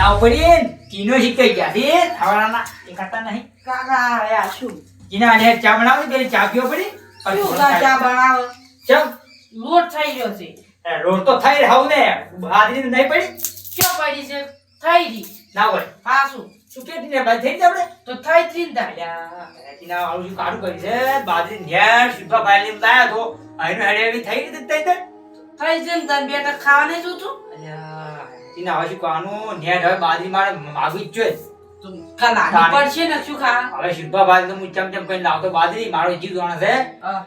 આવ પડી કીનો શીખાઈ ગયા છે ખાવાના એ ખાતા નહીં કાકા યાર શું કીના આને ચા બનાવી પેલી ચા પીવો પડી શું ચા બનાવે ચમ લોટ થઈ ગયો છે રોડ તો થઈ રહ્યો ને બાદરી નહીં પડી ક્યાં પડી છે થઈ ગઈ ના હોય હા શું શું કે ને બાદ થઈ આપણે તો થઈ ત્રીન દા કીના આવું શું કાઢું કરી છે બાદરી નેર સુપા બાયલી માં લાયા તો આઈનો હેડેવી થઈ ગઈ તઈ તઈ થઈ જન તન બેટા ખાવાને જો તું અલ્યા કીના આવું શું કાનું નેર હવે બાદરી મારે માગી જ જોઈએ તું કલાની પડશે ને શું ખા હવે શિલ્પા બાદરી તો હું ચમચમ કરીને લાવતો બાદરી મારો જીવ જોણા છે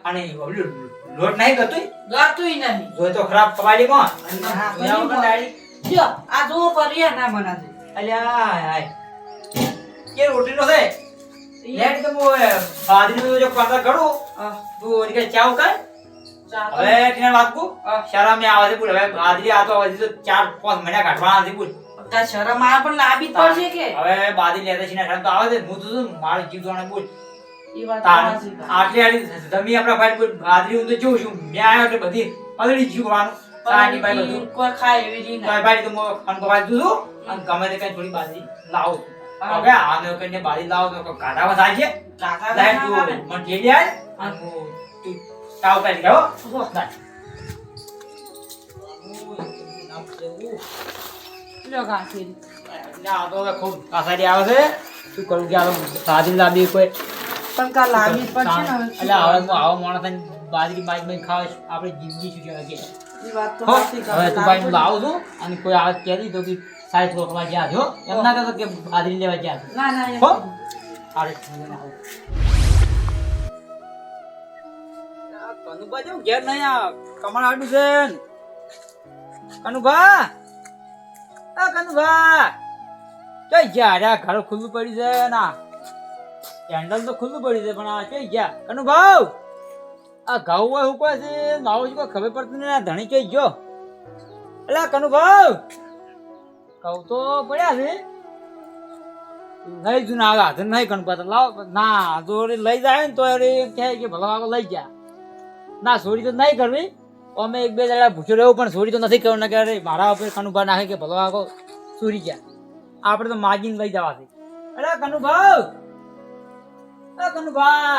અને ઓલું લોટ નહીં ગતું ગાતુંય નહીં જોઈ તો ખરાબ કવાલી માં જો આ જો પરિયા ના બનાવે અલ્યા હાય કે રોટલી નો છે લેટ તો મો બાદરી નો જો પાતા કરું તું ઓલી ચાવ કર હવે તીને વાત કો શરમ મે આવે છે બોલ હવે બાદરી આ તો હજી તો 4-5 મહિના કાઢવાના છે બોલ તા શરમ આ પણ લાવી જ પડશે કે હવે બાદરી લેતા છે ને શરમ તો આવે છે હું તો મારો જીવ જોણા બોલ ઈ વાત આટલી આટલી જમી આપણા ભાઈ બોલ બાદરી હું તો જોઉં છું મે આયો એટલે બધી પલડી જીવવાનું સાની ભાઈ બધું કોઈ ખાય એવી રી ના ભાઈ તો મો અનકો ભાઈ દૂધું અને ગમે તે કઈ થોડી બાદરી લાવો હવે આને કઈને બાદરી લાવો તો કાઢાવા થાય છે કાકા લાઈટ તું મને જેલી આય અને હું તું તાવ કરી ગયો લો ગાથી ના તો હવે ખૂબ કાસારી આવે છે શું કરું કે આલો સાદી લાબી કોઈ પણ કા લાવી પડશે ને એટલે હવે હું આવો માણસ થઈને બાજરી બાજ ખાવ આપણે જિંદગી શું છે કે ઈ વાત તો હો, સાચી હવે તું ભાઈ હું લાવું છું અને કોઈ આવે કહી દીધો કે સાહેબ રોકવા ગયા છો એમ ના કહેતો કે બાજરી લેવા ગયા છો ના ના હો અરે કનુભા જેવું ઘેર નહીં આ કમળ આડું છે કનુભા આ કનુભા કઈ ગયા અરે ઘર ખુલ્લું પડ્યું છે ના કેન્ડલ તો ખુલ્લું પડ્યું છે પણ આ કઈ ગયા કનુભાવ આ ઘઉં હોય હું કોઈ છે નાવું છે કોઈ ખબર પડતી નહીં આ ધણી કઈ ગયો એટલે કનુભાવ ઘઉં તો પડ્યા છે લઈ જુ ના આવે હાજર નહીં કણપા તો લાવ ના જો લઈ જાય ને તો એમ કહે કે ભલા વાગો લઈ જા ના ચોરી તો નહીં કરવી અમે એક બે જણા ભૂખ્યો રહેવું પણ ચોરી તો નથી કરવું કે અરે મારા ઉપર કનુભા નાખે કે ભલા વાગો ચોરી ગયા આપણે તો માગીને લઈ જવા છે અરે કનુભાવ કનુભા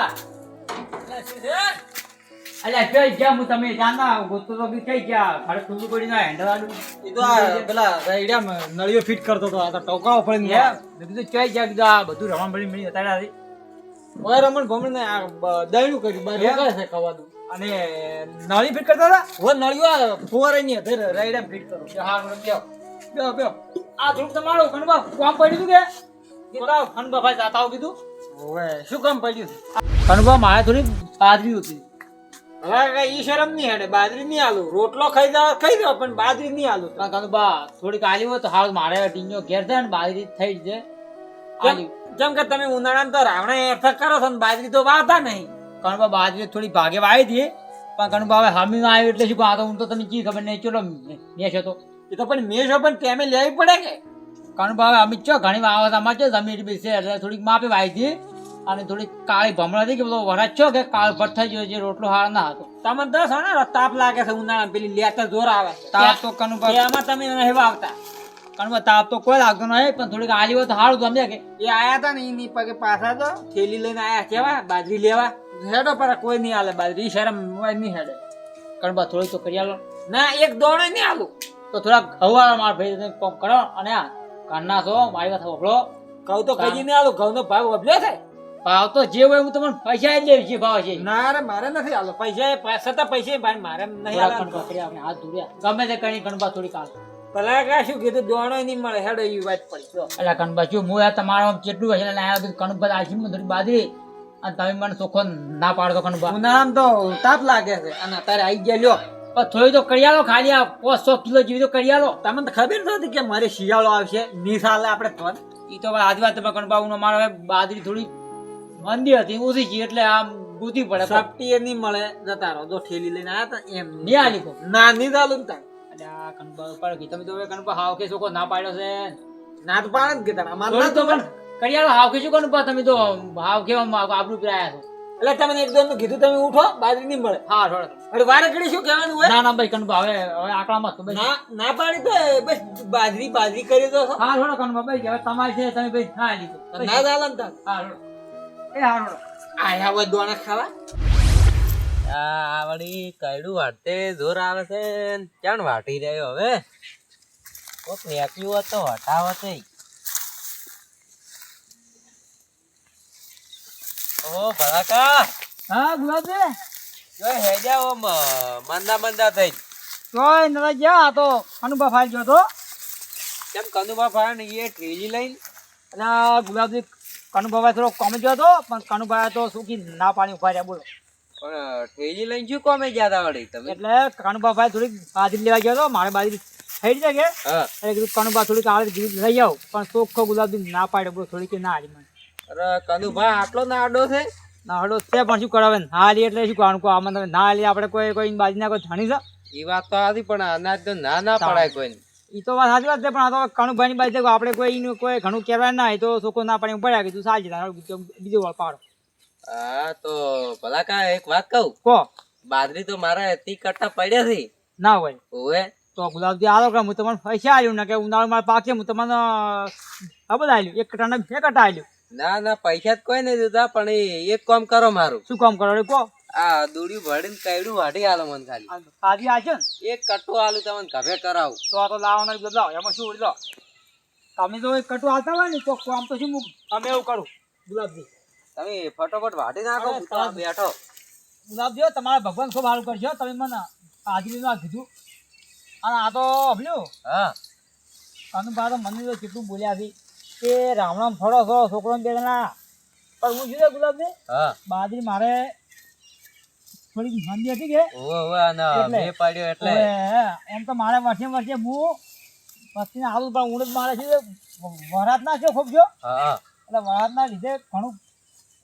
અલ્યા કઈ ગયા હું તમે જાના ગોતો તો કઈ ગયા ઘરે ખુલ્લું પડી ના હેન્ડલ આડું એ તો આ પેલા રાઈડા નળીઓ ફિટ કરતો તો આ તો ટોકાઓ પડી ગયા મેં કીધું કઈ ગયા કીધું આ બધું રમણ પડી મળી અત્યારે ઓય રમણ ભમણ ને આ દયણું કર્યું બાર રોકાય છે કવાદું અને નળી ફિટ કરતા હતા ઓ નળીઓ ફુવારે ની હતી રાઈડા ફિટ કરો હા બેઓ બેઓ બેઓ આ થોડુંક તમારું કણબા કામ પડ્યું કે કીધું કણબા ભાઈ જાતા આવું કીધું ઓય શું કામ પડ્યું છે કણબા મારે થોડી બાજરી હતી હવે કઈ ઈ શરમ નહીં હેડે બાજરી નહીં આલું રોટલો ખાઈ દો પણ બાજરી નહીં આલું કણબા થોડીક આલી હોય તો હાલ મારે ટીંજો ઘેર છે ને બાજરી થઈ છે આલી જેમ કે તમે ઉનાળામાં તો રાવણે એફક કરો છો ને બાજરી તો વાવતા નહીં કણબા બાજરી થોડી ભાગે વાવી હતી પણ કણબા હવે હામી માં આવ્યું એટલે શું કહું આ તો હું તો તમે કી ખબર નહીં ચલો મેશ હતો એ તો પણ મેશો પણ ટેમે લેવી પડે કે કણબા હવે અમિત ચો ઘણી વાવત આમાં છે જમીન બેસે એટલે થોડીક માપે વાવી હતી અને થોડી કાળી ભમણા હતી કે બધો વરાજ છો કે કાળ ભટ્ટ થઈ ગયો જે રોટલો હાર ના હતો તમને દસ ને તાપ લાગે છે ઉનાળામાં પેલી લેતા જોર આવે તાપ તો કણબા એમાં તમે નહીં વાવતા કણબા તાપ તો કોઈ લાગતો નહીં પણ થોડીક આલી હોય તો સારું ગમે કે એ આયા હતા ને એની પગે પાછા તો થેલી લઈને આયા કેવા બાજરી લેવા હેડો પર કોઈ નહીં હાલે બાજરી શરમ હોય નહીં હેડે કણબા થોડીક તો કરી આલો ના એક દોડે નહીં આલું તો થોડાક હવાળા માર ભાઈ કોમ કરો અને આ કાનના છો મારી વાત સાંભળો ઘઉં તો કઈ નહીં આલું ઘઉં નો ભાવ વબલ્યો થાય ભાવ તો જે હોય હું તમને પૈસા જ લેવી છે ભાવ છે ના રે મારે નથી આલો પૈસા છતાં પૈસા ભાઈ મારે નહીં થોડા આલો કણબા કરી આપણે હાથ ધોર્યા ગમે તે કણી કણબા થોડી કાઢ ભલા કા શું કીધું દોણો નહીં મળે હેડો એવી વાત પડી જો એટલે કણબા જો હું તમારા કેટલું હશે એટલે આ બધું કણબા આશી થોડી બાજરી અને તમે મને ચોખ્ખો ના પાડતો કણબા ઉનાળામાં તો તાપ લાગે છે અને અત્યારે આવી ગયા લ્યો પણ થોડી તો કરી આલો ખાલી આ 500 કિલો જેવી તો કરી આલો તમને તો ખબર નથી કે મારે શિયાળો આવશે નિશાલે આપણે તો એ તો આજ વાત તમે કણબા મારે હવે બાજરી થોડી મંદી હતી ઓછી છે એટલે આમ ગૂંથી પડે સપટી નહીં મળે જતા રહો જો ઠેલી લઈને આયા તા એમ નહીં આલી કો ના નહીં ચાલુ ને તાર એટલે આ કણબા ઉપર તમે તો હવે કણબા હાવ કે છોકો ના પાડ્યો છે ના તો પાડે જ કીધા અમારે થોડી તો પણ કરી આલો હાવ કે શું કણબા તમે તો હાવ કેવા આબરૂ પીરાયા છો એટલે તમને એકદમ કીધું તમે ઉઠો બાજરી નહીં મળે. હા છોડો. અરે વારે ઘડી શું કહેવાનું હોય? ના ના ભાઈ કનુભા હવે આકડામાં તો ભાઈ. ના ના પાડી તો બસ બાજરી કરી દો છો. હા છોડો કનુભા ભાઈ હવે તમારી છે તમે ભાઈ ના લીધું. ના ચાલે ને તાર. હા છોડો. એ હા છોડો. આયા હોય દોણા ખાવા. આ વળી કયડું વાટતે જોર આવે છે ને ક્યાં વાટી રહ્યો હવે કોક નેક્યું હોત તો હટાવત ય. ઓ ભલાકા હા ગુલાબજી જો હેજા ઓમ મંદા મંદા થઈ કોઈ નતા ગયા આ તો કનુભા ફાઈ ગયો તો કેમ કનુભા ફાયા ને એ ટ્રેજી લઈને અને આ ગુલાબજી કનુભાઈ થોડો કોમ ગયો હતો પણ કનુભાઈ તો સુખી ના પાણી ઉભા રહ્યા બોલો. પણ ટ્રેજી લઈને શું કોમે ગયા તા વળી તમે? એટલે કનુભાઈ થોડીક બાજરી લેવા ગયો હતો મારે બાજરી થઈ જાય કે હા એટલે કીધું કનુભા થોડીક આગળ લઈ આવ પણ ચોખ્ખો ગુલાબજી ના પાડ્યો બોલો થોડીક ના હારી મને અરે કનુભા આટલો ના આડો છે? ના હડો તે પણ શું કરાવે ને ના હારી એટલે શું કરવાનું કહો આમાં તમે ના હારી આપણે કોઈ બાજરીના કોઈ જાણી છે એ વાત તો હતી પણ અનાજ તો ના ના પડાય કોઈ. એ તો વાત સાચી વાત છે પણ આ તો કનુભાઈની બાજુ આપણે કોઈ ઘણું કહેવાય ના એ તો છોકરો ના પાડી પડ્યા કીધું સાચી બીજો વાળ પાડો હા તો ભલાકા એક વાત કહું, કહો બાજરી તો મારા 30 કટ્ટા પડ્યા છે. ના હોય ઓવે તો ગુલાબજી આલો કે હું તમને પૈસા આલ્યું ને કે ઉનાળો મારે પાકે હું તમને આ બધા આલ્યું 1 કટ્ટા ને 2 કટ્ટા આલ્યું. ના ના પૈસા જ કોઈ નહીં દીધા પણ એક કામ કરો મારું, શું કામ કરો કહો આ દોડ્યું ભરીને કયડું વાટી આલો મને ખાલી. કાજી આવશે ને એક કટ્ટો આલુ તમને ઘરે કરાવું. તો આ તો લાવવાના બદલાવ એમાં શું લો તમે તો એક કટુ આવતા હોય ને તો આમ તો શું અમે એવું કરું ગુલાબજી તમે ફટોફટ વાટી નાખો, હું તો આ બેઠો. ગુલાબજી તમારા ભગવાન ખૂબ સારું કરશો તમે મને હાજરીનું આ કીધું અને આ તો હભલ્યું હા કનુભા તો મને તો કેટલું બોલ્યા છે કે રામણામ ફળો છો છોકરો બે જણા પણ હું શું ગુલાબજી હા બાજરી મારે થોડી મંદી હતી કે ઓવે ઓવે અને એટલે. બે પાડ્યો એટલે હવે એમ તો મારે વર્ષે હું પછી આવું પણ ઊંડ જ મારે છે વરાત ના છે ખૂબ જો હા એટલે વરાત ના લીધે ઘણું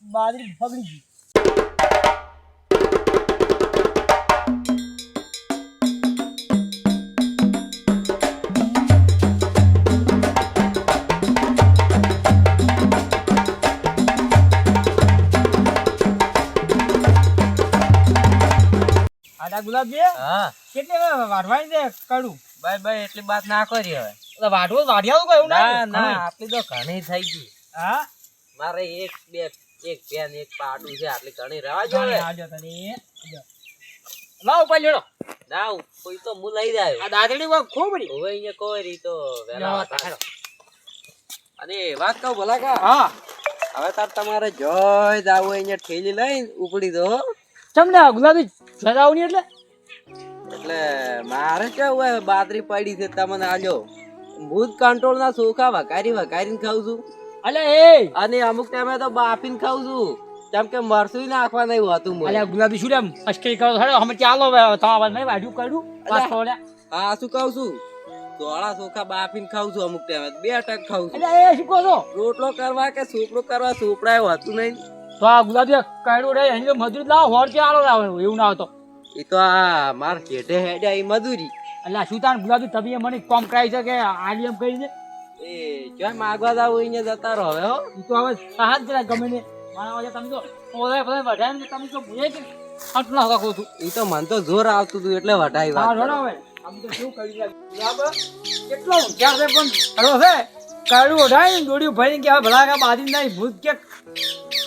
બાજરી બગડી ગઈ. આડા ગુલાબજી હા કેટલી વાઢવાની છે કડું બાય બાય એટલી વાત ના કરી હવે. એટલે વાઢવું વાઢિયાવું કોઈ એવું ના ના ના આટલી તો ઘણી થઈ ગઈ. હા મારે એક પેન એક પાડું છે, આટલી ઘણી રહેવા જોડે જોઈએ. આવજો તને લાવ ઉપર લેડો ના કોઈ તો હું લઈ જાય. આ દાદડી ખૂબ બડી હવે અહીંયા કોઈ રહી તો વહેલા લેવા હતા. હેડો. અને વાત કહું ભલાકા, હા હવે તાર તમારે જોઈ જાવું અહીંયા ઠેલી લઈને ઉપડી દો. તમને ગુલાબી સજાવની એટલે એટલે મારે કેવું હોય બાજરી પડી છે તમને આજો ભૂત કંટ્રોલ ના ચોખા વઘારીને ખાઉં છું અલે એ અને અમુક ટાઈમે તો બાફીને ખાઉં છું કેમ કે મરસું નાખવા નહીં હોતું મને. અલે ગુલાબી શું લેમ અસ્કરી કરો હેડો અમે ચાલો તમારા નહીં વાઢ્યું કડું પાછો લે હા શું કહું છું, ધોળા ચોખા બાફીને ખાઉં છું અમુક ટાઈમે 2 ટક ખાઉં છું. એટલે એ શું કહો છો રોટલો કરવા કે સોપડો કરવા સોપડાય હોતું નહીં. તો આ ગુલાબી કડું રે એની તો મજૂરી લાવો હોર કે આલો લાવો એવું ના આવતો એ તો આ માર જેઠે હેડ્યા એ મજૂરી એટલે શું તાન ગુલાબી તમે મને કોમ કરાવી છે કે આલી એમ કરી દે એ જો માગવા જાવ અહીંયા જતા રહો હવે હો. ઈ તો હવે સાહસ જરા ગમે ને મારા વાજે તમે તો ઓલે ભલે વઢાય ને તમે તો ભૂલે કે આટલા હકા છું એ તો મન તો જોર આવતું હતું એટલે વટાઈ હા વાત રોડો હવે આમ તો શું કરી ગુલાબ કેટલો હોશિયાર છે પણ ખરો છે કાળું ઓઢાય ને દોડ્યું ભરીને કે હવે ભલા કા બાજી નહીં ભૂત કે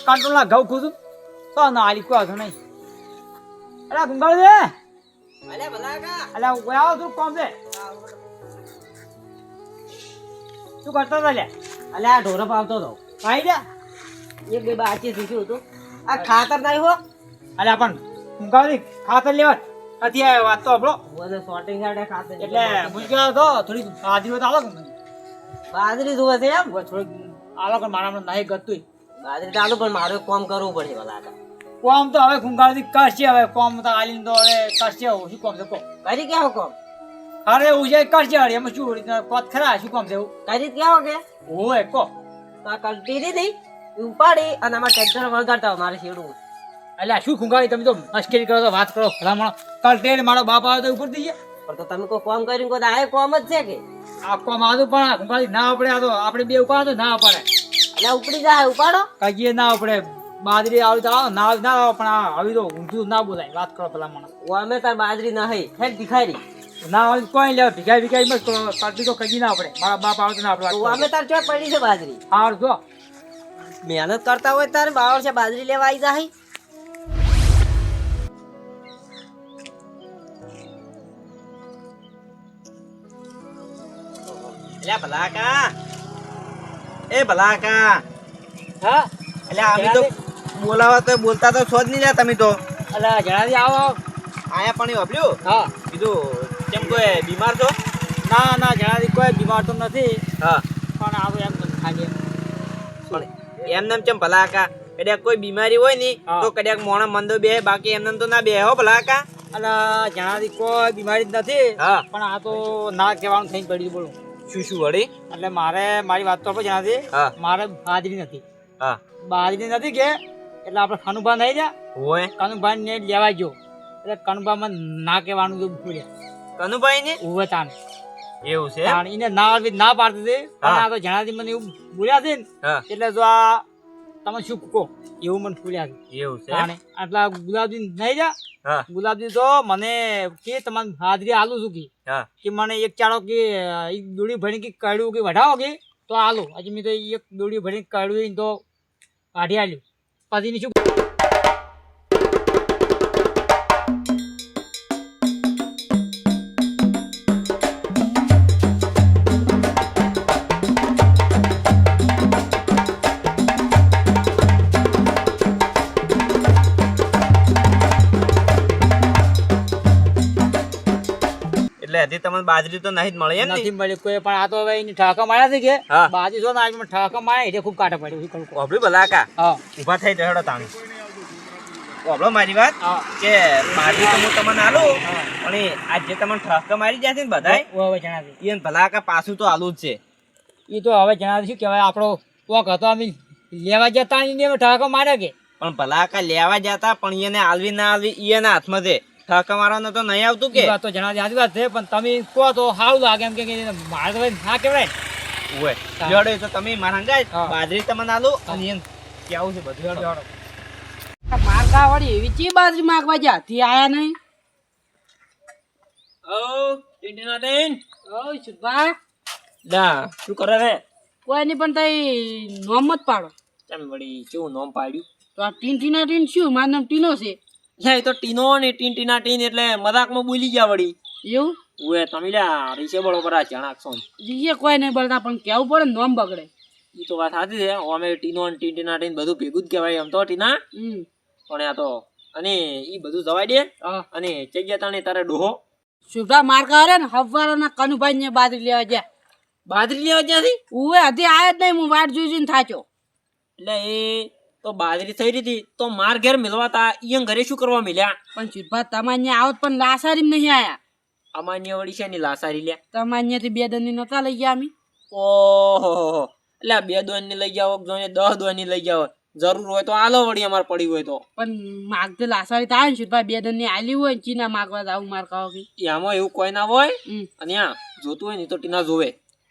કાંટોલા ઘઉં ખુદું તો ના આલી કોઈ વાંધો નહીં અલા ગુંગાળ દે અલે ભલાકા અલા ગયા તું કોમ છે શું કરતો હતો લે અલે આ ઢોરો પાવતો હતો ભાઈ જા એક બે બાચી શીખ્યું હતું. આ ખાતર નહીં હો અલા પણ ગુંગાળ દી ખાતર લેવા નથી આવ્યો વાત તો આપણો મને શોર્ટિંગ સાડે ખાતર એટલે મુશ્કેલ હતો થોડી હાજરી તો આલો બાજરી જોવે છે એમ થોડી આલો કે મારા હમણાં નહીં ગતું બાજરી ચાલુ પણ મારે કોમ કરવું પડે ભલાકા. કોમ તો હવે ગુંગાળી કરશે હવે કોમ તો આલીને તો હવે કરશે શું કોમ છે કો કરી કેવો કોમ અરે એવું છે કરશે અરે એમાં શું પત ખરા શું કોમ છે એવું કરી કેવો કે ઓય કો તો આ કલટીરી નહીં ઉપાડી અને આમાં ટ્રેક્ટર વળગાડતા મારે છેડું. એટલે શું ગુંગાળી તમે તો મસ્કરી કરો તો વાત કરો ભલામણ કાલ તેલ મારો બાપ આવે તો ઉપર દઈએ પણ તો તમે કોઈ કોમ કરીને કોઈ આ કોમ જ છે કે આ કોમ આદું પણ ગુંગાળી ના પડે આ તો આપણે બે ઉપાડો તો ના પડે એટલે ઉપડી જાય ઉપાડો કાજીએ ના પડે બાજરી આવી તો આવો ના આવી ના આવો પણ આવી તો ઊંધું ના બોલાય વાત કરો પેલા મને અમે તાર બાજરી નહીં હેડ ભિખારી ના આવી કોઈ લેવા ભીખાઈ મત કરતી તો કદી ના આપણે મારા બાપ આવે તો ના આપણે અમે તાર ચોટ પડી છે બાજરી હાર જો મહેનત કરતા હોય તારે બાવળ છે બાજરી લેવા આવી જાય અલ્યા ભલાકા એ ભલાકા હા અલ્યા અમે તો બોલાવા તો બોલતા તો છો જ નહીં લ્યા તમે તો અલા જણાવી આવો આયા પણ વાપર્યું હા કીધું કેમ કોઈ બીમાર છો ના ના જણાવી કોઈ બીમાર તો નથી હા પણ આવું એમ ખાલી પણ એમને કેમ ભલાકા કદાચ કોઈ બીમારી હોય ને હા. તો કદાચ મોણા મંદો બે બાકી એમને તો ના બે હો ભલાકા અલા જણાવી કોઈ બીમારી જ નથી હા પણ આ તો ના કહેવાનું થઈને પડ્યું બોલું શું શું વળી એટલે મારે મારી વાત તો આપણે જણાવી હા મારે બાજરી નથી હા બાજરી નથી કે એટલે આપણે કનુભા નહીં જા હોય કનુભા ને લેવા ગયો એટલે કનુભામાં ના કહેવાનું જો બોલ્યા કનુભાઈ ને ઉવે તાન એવું છે તાણ એને ના આવડતી ના પાડતી હતી પણ હા. આ તો જણાથી મને એવું બોલ્યા છે ને હા એટલે જો આ તમે શું કહો એવું મને બોલ્યા છે એવું છે તાણે આટલા ગુલાબજી નહીં જા હા ગુલાબજી તો મને કે તમારી હાજરી આલું છું હા કે મને એક ચાળો કે એક દોડી ભણી કે કાઢ્યું કે વઢાવો કે તો આલું હજી મેં તો એક દોડી ભણી કાઢ્યું તો કાઢી આલ્યું પછી શું એટલે હજી તમને બાજરી તો નહીં જ મળે એમ નથી ને મળી કોઈ પણ આ તો હવે એની ઠાકા માર્યા છે કે હા. બાજી જો ને આજ મને ઠાકા માર્યા એટલે ખૂબ કાંટા પડ્યું શું કરું ઓબળી ભલાકા હા ઊભા થઈ જડો તાણી ઓબળો મારી વાત હા કે બાજરી તો હું તમને આલું હા. પણ એ આજ જે તમને ઠાકા મારી જાય છે ને બધાય હવે જણાવી એને ભલાકા પાછું તો આલું જ છે એ તો હવે જણાવી શું કહેવાય આપણો પોક હતો અમે લેવા જતા એને ઠાકા માર્યા કે પણ ભલાકા લેવા જતા પણ એને આલવી ના આલવી એના હાથમાં છે ઠાકા મારવાનો તો નહીં આવતું એ કે વાત તો જણાવી સાચી વાત છે પણ તમે કહો તો સારું લાગે એમ કે મારે તો ભાઈ ના કહેવાય ઓય હા. જોડે તો તમે મારા ગાય હા. બાજરી તમને આલું અને એને કેવું છે બધું મારકા વાળી એવી ચી બાજરી માગવા જા થી આયા નહીં ઓ સુભા શું કરે છે કોઈ નહીં પણ તઈ નોમ જ પાડો ચમ વળી કેવું નોમ પાડ્યું તો આ ટીના ટીન શું મારું નામ ટીનો છે એ તો ટીનો ને ટીના ટીન એટલે મજાકમાં બોલી ગયા વળી એવું ઓએ તમે લ્યા રીસે બળો પર જણાકશો જીએ કોઈ નહીં બોલતા પણ કેવું પડે ને નોમ બગડે ઈ તો વાત સાચી છે અમે ટીનો ને ટીના ટીન બધું ભેગું જ કહેવાય એમ તો ટીના પણ આ તો અને ઈ બધું જવાય દે હા અને જગ્યા તાણે તારે ડોહો સુભા મારકા હરે ને હવારના કનુભાઈ ને બાજરી લેવા ગયા બાજરી લેવા જ્યાંથી ઉવે હજી આયા જ નહીં હું વાટ જોઈ જોઈને થાચો એટલે એ તો બાજરી થઈ રહી હતી તો માર ઘેર મિલવાતા ઈ ઘરે શું કરવા મિલ્યા પણ સુભા તમારે આવત પણ લાસારી નહીં આયા અમાન્ય વળી છે ની લાસારી લ્યા તમારે થી બે દની નતા લઈ ગયા અમે ઓહો એટલે 2 દોન ની લઈ જાવ જોઈને 10 દોન ની લઈ જાવ જરૂર હોય તો આલો વળી અમાર પડી હોય તો પણ માગતે લાસારી થાય ને સુભા બે દની આલી હોય ને ચીના માગવા જાવ માર ખાવ કે એમાં એવું કોઈ ના હોય હમ અને આ જોતું હોય ને તો ટીના જોવે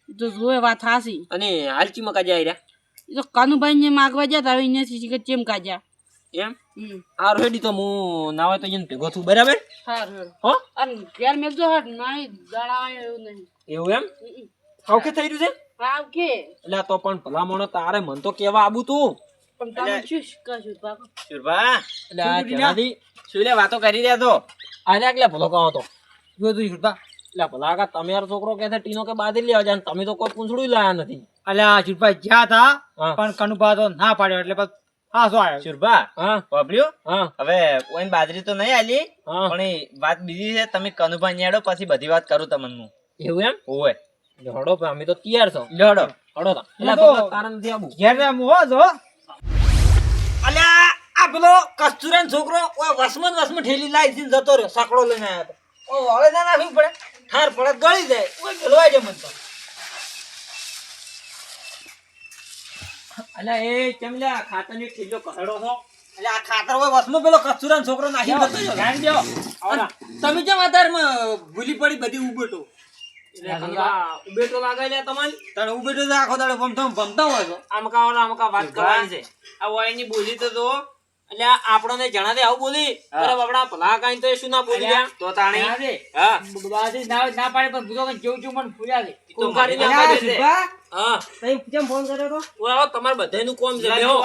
ઈ તો જોવે વાત હાસી અને હાલચી મકા જાય રહ્યા ઈ તો કનુભાઈ ને માગવા ગયા તા હવે અહીંયા ચેમ કાજ્યા એમ આ રેડી તો હું ના હોય તો એને ભેગો છું બરાબર સારું હો અને ઘેર મેલજો હટ નહીં દડાવાય એવું નહીં એવું એમ ઓકે થઈ રહ્યું છે હા કે એટલે આ તો પણ ભલામણો તારે મન તો કેવા આબુ તું પણ તમે શું કશું પાકો શુરભા એટલે આ જણાથી શું લે વાતો કરી રહ્યા તો આને એટલે ભલો કહો તો જો તું છૂટતા એટલે ભલા કા તમે યાર છોકરો કે છે ટીનો કે બાદરી લેવા જાય ને તમે તો કોઈ પૂંછડું લાયા નથી અલ્યા છૂટભાઈ જ્યાં હતા હા. પણ કનુભા તો ના પાડ્યો એટલે પછી હા શું આવ્યો શુરભા હા વાપર્યું હા હવે કોઈ બાજરી તો નહીં આલી હા પણ એ વાત બીજી છે તમે કનુભા ન્યાડો પછી બધી વાત કરું તમને એવું એમ ઓય હડો પણ અમે તો તૈયાર છો લેડો હડો તા એટલે એટલે તો- તો તારા નથી આબુ ઘેર રે મો જો અલ્યા આ પેલો કસ્તુરાન છોકરો ઓય વસમન ઠેલી લાઈ દીન જતો રહ્યો સાકડો લઈને આયા તો ઓ હવે ના નાખવી પડે ઠાર પડે ગળી જાય ઓય ગળવાઈ જાય મન તો અલ્યા એ ચમલા ખાતરની ઠીલો કસડો છો એટલે આ ખાતર હોય વસમો પેલો કસ્તુરાન છોકરો નાખી જતો રહ્યો ધ્યાન દ્યો આવડા તમે કેમ આધારમાં ભૂલી પડી બધી ઉબટો એટલે કનુભા ઉભેટો લાગે લે તમને તારે ઉભેટો તો આખો દાડો ભમતા હોય તો આમકા વાત કરવાની છે આ વાયની બોલી તો જો એટલે આપણને જણા દે આવું બોલી અરે બાપડા ભલા કાઈ તો એ શું ના બોલી ગયા તો તાણી જણા દે. હા બાજી ના પાડે પણ ભૂલો કે જેવું જેવું મને ફૂલ્યા છે. ઈ તો મારી ના અલ્યા, પાડે છે. શિલ્પા, હા તઈ કેમ ફોન કર્યો તો ઓય આવો તમારે બધાયનું કોમ છે બેહો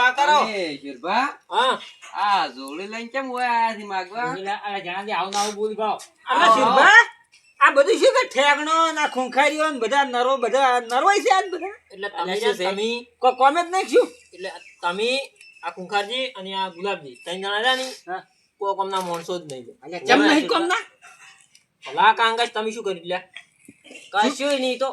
હા આ જોડી લઈને કેમ ઓય આયા છે માગવા અલા જણા દે આવું ના આવું બોલી ભાવ. અલા શિલ્પા, આ બધું શું કે ઠેકણો ના ખૂંખારીઓ ને બધા નરવાઈ છે આજ બધા એટલે અલ્યા, તમે શું છે? તમે કોઈ કોમે જ નહીં શું એટલે તમે આ કુંખારજી અને આ ગુલાબજી ત્રણ જણા રહ્યા ની હા. કોઈ કોમના માણસો જ નહીં અલ્યા, કેમ નહીં કોમ ના ભલા કાંગાજ તમે શું કરી લ્યા કશું નહીં તો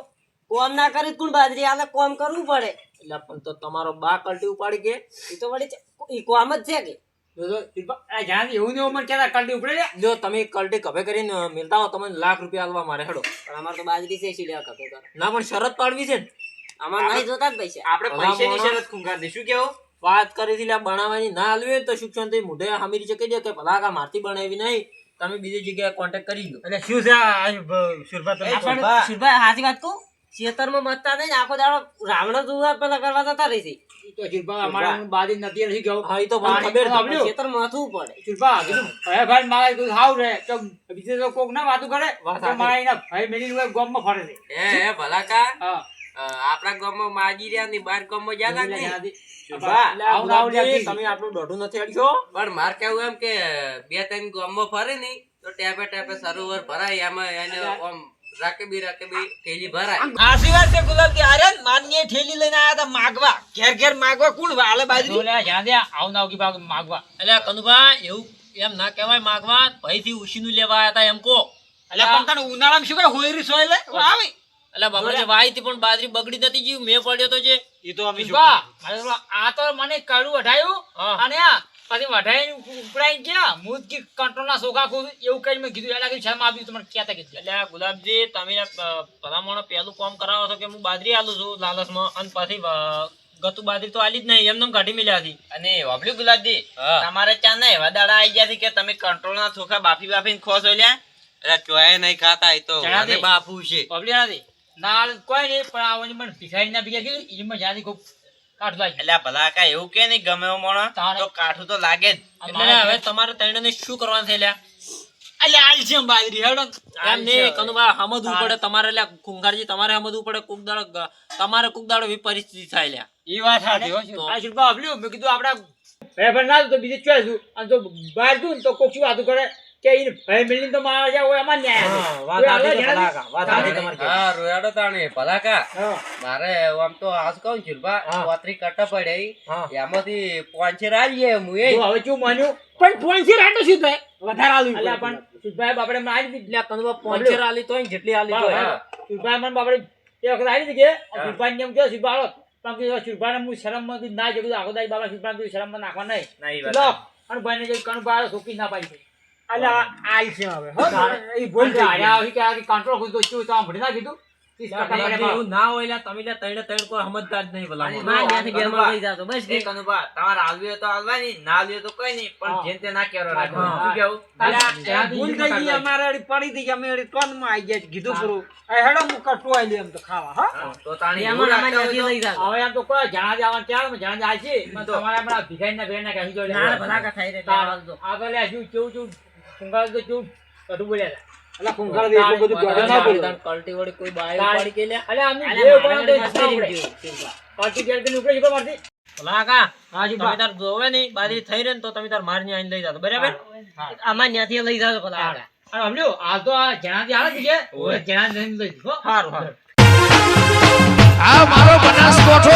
કોમ ના કરે તો કોણ બાજરી આલે કોમ કરવું પડે એટલે પણ તો તમારો બા કલ્ટી ઉપાડી કે એ તો વળી ઈ કોમ જ છે કે જો શિલ્પા, અલા જણા દે એવું ને એવું મને કહેતા કલટી ઉપડે લે. જો તમે કલ્ટી કભે કરીને મિલતા હો તમને લાખ રૂપિયા આલવા મારે હેડો પણ અમાર તો બાજરી છે શીલ્યા કપે કર ના પણ શરત પાડવી છે ને અમાર નહીં જોતા જ પૈસા આપણે પૈસાની શરત કુંખાર શું કેવું વાત કરી હતી લ્યા બનાવવાની ના આલવી હોય ને તો શિક્ષણ મોઢે હમીરી ચકી દે કે ભલા કા મારતી બનાવી નહીં તમે બીજી જગ્યાએ કોન્ટેક્ટ કરી લો એટલે શું છે આ શિલ્પા તમે આપણે શિરભાઈ હાચી વાત કહું ખેતરમાં મતતા નહીં ને આખો દાડો રાવણો જોવા પેલા કરવા જતા રહી છે ઈ તો શિલ્પા અમારા બાજી નથી રહી ગયો. હા એ તો મને ખબર છે. આપણે ખેતરમાં મથવું પડે શિલ્પા કીધું ભાઈ ભાઈ મારે તું હાવ રે તો બીજે તો કોક ના વાતું કરે વાત તો સાચી. મારા એના ભાઈ મેલીને હોય ગામમાં ફરે છે. એ ભલા કા હા આપણા ગામમાં માજી રહ્યા ની બાર ગામમાં જ્યાં એટલે લાગે જણા દે. શિલ્પા, એટલે આવું ના આવું ગુલાબજી, લાગતી. તમે આટલું દોઢું નથી અડશો પણ માર કેવું એમ કે બે ત્રણ ગામમાં ફરે ને તો ટેપે ટેપે સરોવર ભરાય એમાં એને આમ રાકેબી થેલી ભરાય આશીર્વાદ છે ગુલાબજી આરે માન્ય ઠેલી લઈને આયા હતા માગવા ઘેર માગવા કોણ વાલે બાજરી જો લે જણા દે આવું ના આવું કે ભાગ માગવા. એટલે કનુભા એવું એમ ના કહેવાય માગવા ભાઈથી ઉશીનું લેવા આયા હતા એમ કો એટલે પણ તને ઉનાળામાં શું કરે હોયરી સોય લે આવી એટલે બાબા જે વાઈ થી પણ બાજરી બગડી નથી જીવ મેં પડ્યો તો જે એ તો અમે શિલ્પા, મારે તો આ તો મને કડું વઢાયું હા. અને આ પછી વઢાઈને ઉપડાઈ ગયા હું જ કંટ્રોલ ના સોખા ખુદ એવું કઈ મેં કીધું એટલે શરમ આવી તમને ક્યાં કીધું એટલે આ ગુલાબજી તમે ભલામણો પહેલું કામ કરાવો છો કે હું બાજરી આલું છું લાલચમાં અને પછી ગતું બાજરી તો આલી જ નહીં એમને કાઢી મેલ્યા હતી અને વાપર્યું ગુલાબજી હા. તમારે ચા ના એવા દાડા આવી ગયા છે કે તમે કંટ્રોલ ના ચોખા બાફી ખો છો લ્યા એટલે ચોય નહીં ખાતા એ તો ચણા દે. મને બાફવું છે પબ્લિક નથી ના કોઈ નહીં પણ આવવાની મને ભિખારી ના ભીખા કીધું એમાં જ્યાંથી ખૂબ કાઢ લાગી. એટલે ભલા કા એવું કે નહીં ગમે એવો માણસ તારે. તો કાઠું તો લાગે જ એટલે હવે તમારે ત્રણેયને શું કરવાનું છે લ્યા એટલે આલ છે બાજરી હેડો એમ નહીં કનુભા સમજવું પડે તમારે લ્યા કુંભારજી તમારે સમજવું પડે કોક દાડો તમારે કોક દાડો એવી પરિસ્થિતિ થાય લ્યા એ વાત સાચી હો તો. આ શિલ્પા આપલ્યું મેં કીધું આપડા ભાઈ ભાઈ ના તો બીજે ચોય છું અને તો બહાર છું ને તો કોક શું વાતું કરે કે એને ભાઈ મેલીને તો મારા જ્યાં હોય એમાં જ ન્યાય હા, છે. વાત કોઈ સાચી આગળ છે, જણાવી? ભલાકા, વાત સાચી તમારી. હા રોયાડો તાણે ભલા કા હા. મારે આમ તો આજ કહું છું બા હા. પોતરી કટા પડે હા. એમાંથી પોંચે રાલીએ હું એ જો હવે શું માન્યું પણ ફોનસી રાટો શું થાય વધારે આલુ અલ્યા પણ સુભાઈ બાપડે મને આવી દીધી. એટલે કનુભા પોંચેર આલી તોય ને જેટલી આલી તોય હા. સુભાઈ મને બાપડે એ વખત આવી દીધી કે સુભાઈ એમ કહ્યું સુભા હાલો પણ કીધું સુભાઈને હું શરમમાંથી ના જોયું આખો દાઈ બાબા સુભાઈ શરમમાં નાખવા નહીં ના ઈ લો વાત અને ભાઈને જે કણુભા સોકી ના પાડી અલ્યા આલ છે હવે હો એ ભૂલ થઈ ગઈ. કંટ્રોલ ખુદ તો આમ ભણી ના કીધું ગુલાબજી, એવું ના હોય લ્યા તમે લ્યા ત્રણે ત્રણ કોઈ સમજદાર જ નહીં ભલા માર ત્યાંથી ઘેરમાં લઈ જાતો બસ એ કનુભા તમારે આલવી હોય તો આલવાની ના આલવી હોય તો કોઈ નહીં પણ હા. જેમ તે ના કહેવાનો રાખો. હા. શું કેવું અલ્યા ભૂલ થઈ ગઈ અમારે અડી પડી હતી કે અમે અડી કોનમાં આવી ગયા છે. કીધું પૂરું એ હેડો હું કટુ આલી એમ તો ખાવા હા તો તાણી એમાં એવું અમારે રાખતા હોય ત્યાંથી તો- લઈ જાતો હવે એમ તો કોઈ જણા જવાનું ચાલ જણા જાય છે પણ તમારે હમણાં ભિખારીના ભેરના કહી દો ના ભલા કા થાય રે ત્યાં તો આગળ લે શું કેવું છું કુંગાળ તો કેવું બધું બોલ્યા અલ્યા કુંભાર દે એટલું બધું દોડે ના પડ્યું. કલ્ટી વળી કોઈ બાય ઉપાડી કે લ્યા અલ્યા અમે અલ્યા જે મારા ઉપાડો ઘરે તો મસ્તી ઉપડે. જેવું થયું. પાર્ટી ગેર કરીને ઉપડે છે મારથી. ભલા કા હા જી તમે તાર જોવે નહીં બાજરી થઈ રહે ને તો તમે તાર મારની આઈને લઈ જાતો બરાબર અમાર ત્યાંથી લઈ જાતો ભલા અને હમણાં હાલ તો આ જણાથી હાલ જ છે જણા લઈને લઈ હો સારું સારું આ મારો બનાસકોઠો